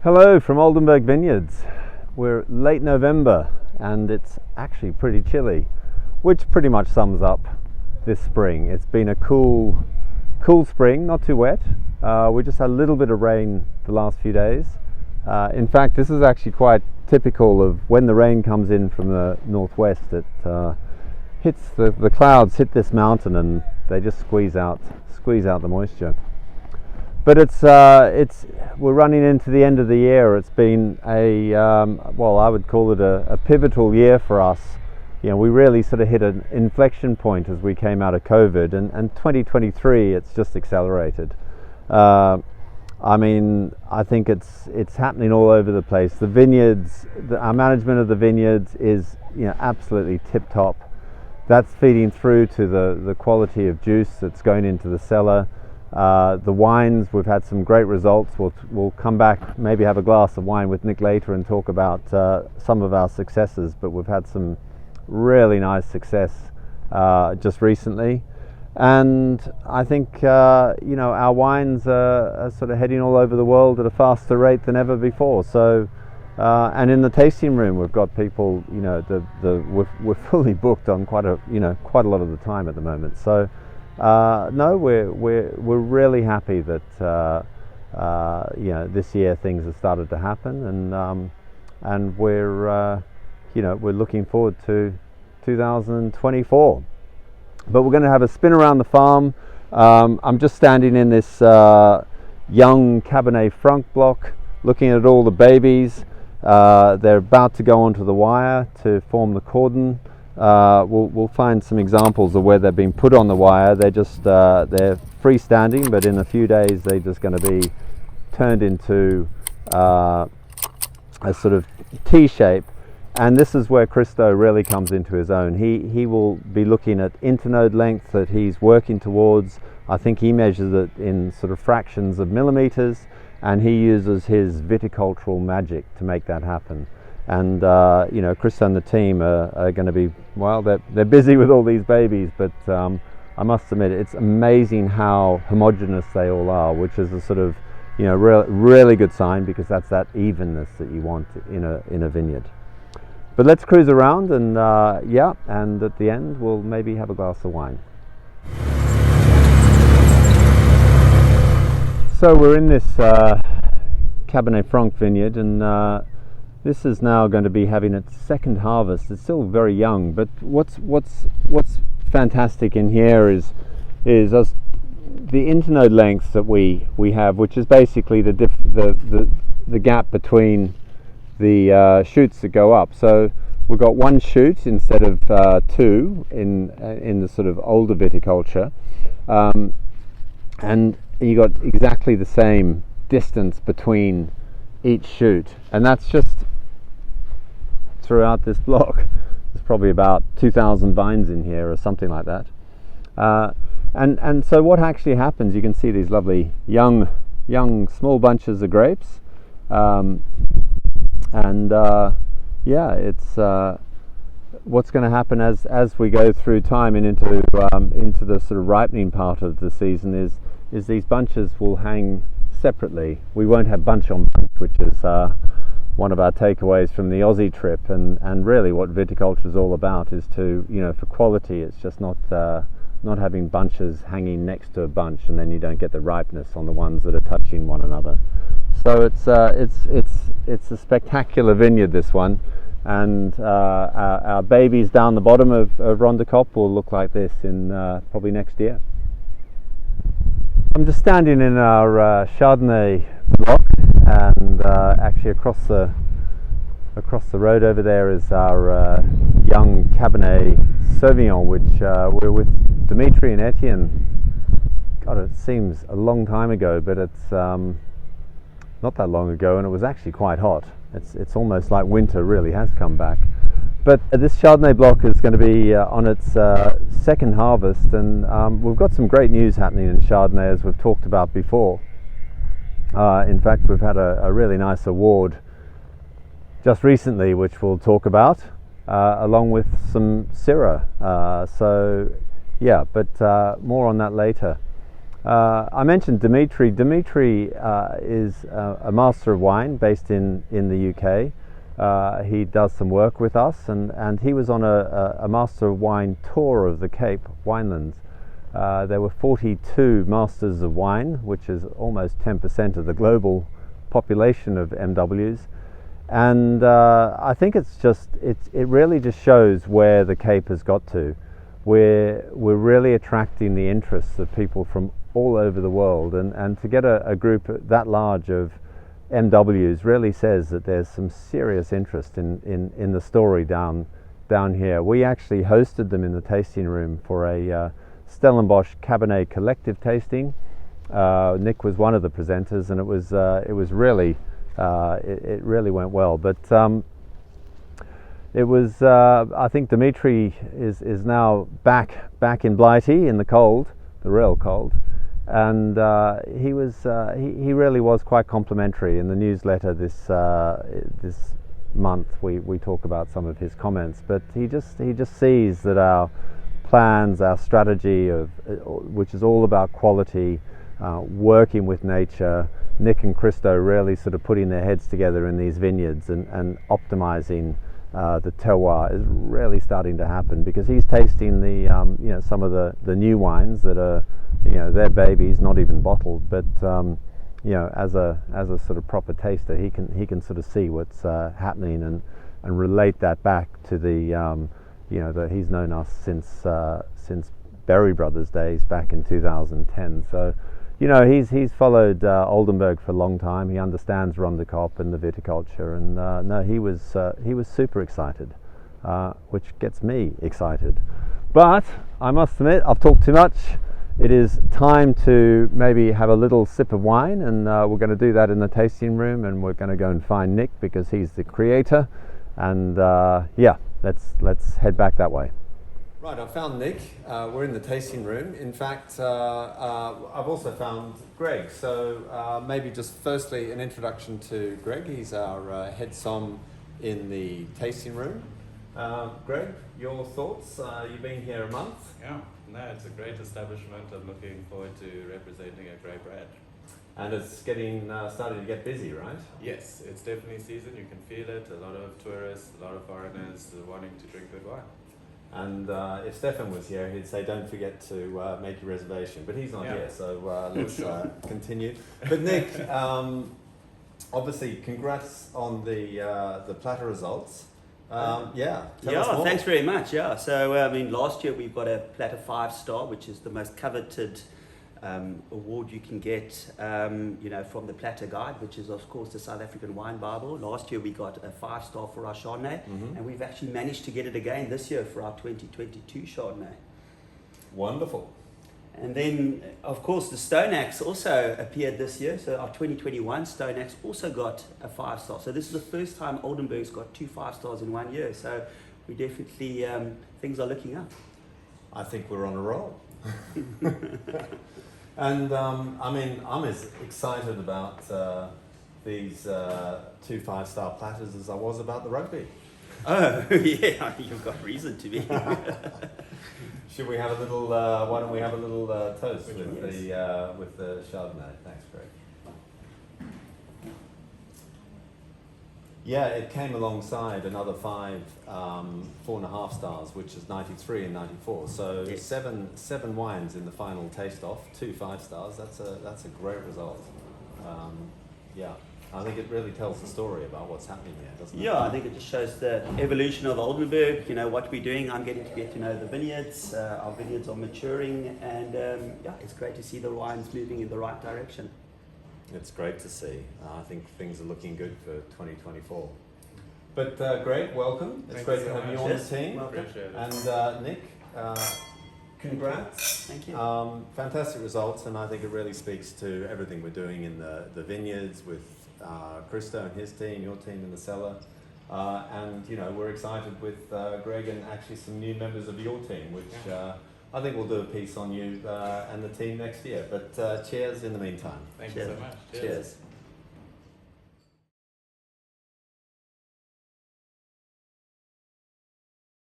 Hello from Oldenburg Vineyards. We're late November and it's actually pretty chilly, which pretty much sums up this spring. It's been a cool spring, not too wet. We just had a little bit of rain the last few days. In fact, this is actually quite typical of when the rain comes in from the northwest. It hits the clouds hit this mountain and they just squeeze out the moisture. But we're running into the end of the year. It's been I would call it a pivotal year for us. You know, we really sort of hit an inflection point as we came out of COVID, and 2023 it's just accelerated. I think it's happening all over the place. The vineyards, our management of the vineyards is absolutely tip top. That's feeding through to the quality of juice that's going into the cellar. The wines, we've had some great results. We'll come back, maybe have a glass of wine with Nick later and talk about some of our successes, but we've had some really nice success just recently. And I think our wines are sort of heading all over the world at a faster rate than ever before. So and in the tasting room we've got people, we're fully booked on quite a lot of the time at the moment. So we're really happy that this year things have started to happen, and we're looking forward to 2024. But we're going to have a spin around the farm. I'm just standing in this young Cabernet Franc block, looking at all the babies. They're about to go onto the wire to form the cordon. We'll find some examples of where they've been put on the wire. They're freestanding, but in a few days they're just going to be turned into a sort of T shape. And this is where Christo really comes into his own. He will be looking at internode length that he's working towards. I think he measures it in sort of fractions of millimeters, and he uses his viticultural magic to make that happen. And Chris and the team are going to be, they're busy with all these babies, but I must admit it's amazing how homogeneous they all are, which is a sort of really good sign, because that's that evenness that you want in a vineyard. But let's cruise around, and and at the end we'll maybe have a glass of wine. So we're in this Cabernet Franc vineyard, and this is now going to be having its second harvest. It's still very young, but what's fantastic in here is us, the internode lengths that we have, which is basically the gap between the shoots that go up. So we've got one shoot instead of two in the sort of older viticulture, and you got exactly the same distance between each shoot, and that's just throughout this block. There's probably about 2,000 vines in here or something like that, and so what actually happens, you can see these lovely young small bunches of grapes, it's what's going to happen as we go through time and into the sort of ripening part of the season is these bunches will hang separately. We won't have bunch on bunch, which is one of our takeaways from the Aussie trip, and really what viticulture is all about is to, for quality, it's just not having bunches hanging next to a bunch and then you don't get the ripeness on the ones that are touching one another. So it's a spectacular vineyard, this one, and our babies down the bottom of Rondecop will look like this in probably next year. I'm just standing in our Chardonnay block, and actually across the road over there is our young Cabernet Sauvignon, which we're with Dimitri and Adrian. God, it seems a long time ago, but it's not that long ago, and it was actually quite hot. It's almost like winter really has come back. But this Chardonnay block is going to be on its second harvest, and we've got some great news happening in Chardonnay, as we've talked about before. In fact, we've had a really nice award just recently, which we'll talk about, along with some Syrah. But more on that later. I mentioned Dimitri. Dimitri is a master of wine based in the UK. He does some work with us, and he was on a master of wine tour of the Cape Winelands. There were 42 masters of wine, which is almost 10% of the global population of MWs. And I think it really just shows where the Cape has got to. We're really attracting the interests of people from all over the world, and to get a group that large of MWs really says that there's some serious interest in the story down here. We actually hosted them in the tasting room for a Stellenbosch Cabernet collective tasting. Nick was one of the presenters, and it was really it really went well. But it was I think Dimitri is now back in Blighty in the cold, the real cold, and he really was quite complimentary. In the newsletter this month we talk about some of his comments, but he just sees that our plans, our strategy which is all about quality, working with nature. Nick and Christo really sort of putting their heads together in these vineyards and optimizing the terroir is really starting to happen, because he's tasting the some of the new wines that are their babies, not even bottled, but as a sort of proper taster, he can sort of see what's happening and relate that back to the that he's known us since Berry Brothers days back in 2010. So he's followed Oldenburg for a long time. He understands Rondekop and the viticulture, and no, he was super excited, which gets me excited. But I must admit, I've talked too much. It is time to maybe have a little sip of wine, and we're going to do that in the tasting room, and we're going to go and find Nick because he's the creator, and let's head back that way. Right, I found Nick. We're in the tasting room. In fact, I've also found Greg. So maybe just firstly an introduction to Greg. He's our head som in the tasting room. Greg, your thoughts? You've been here a month. Yeah, no, it's a great establishment. I'm looking forward to representing a great brand. And it's getting starting to get busy, right? Yes, it's definitely season. You can feel it. A lot of tourists, a lot of foreigners wanting to drink good wine. And if Stefan was here, he'd say, don't forget to make your reservation. But he's not here, so let's continue. But Nick, obviously, congrats on the platter results. Tell us more. Thanks very much. Yeah, so last year we got a platter 5-star, which is the most coveted award you can get, from the Platter Guide, which is of course the South African Wine Bible. Last year we got a 5-star for our Chardonnay, and we've actually managed to get it again this year for our 2022 Chardonnay. Wonderful. And then, of course, the Stone Axe also appeared this year. So our 2021 Stone Axe also got a 5-star. So this is the first time Oldenburg's got 2 5-stars in 1 year. So we definitely, things are looking up. I think we're on a roll. And I'm as excited about these 2 5-star platters as I was about the rugby. Oh, yeah, you've got reason to be. Should we have a little, why don't we have a little toast with the Chardonnay? Thanks, Greg. Yeah, it came alongside another 5 4.5 stars, which is 93 and 94. So yes. seven wines in the final taste-off, 2 5 stars. That's a great result. I think it really tells the story about what's happening here, doesn't it? Yeah, I think it just shows the evolution of Oldenburg. What we're doing. I'm getting to get to know the vineyards. Our vineyards are maturing, and it's great to see the wines moving in the right direction. It's great to see. I think things are looking good for 2024. But Greg, welcome. It's great to have you on the team. Appreciate it. And Nick, congrats. Thank you. Fantastic results, and I think it really speaks to everything we're doing in the vineyards with Christo and his team, your team in the cellar. And we're excited with Greg and actually some new members of your team, which I think we'll do a piece on you and the team next year. But cheers in the meantime. Thank you so much. Cheers.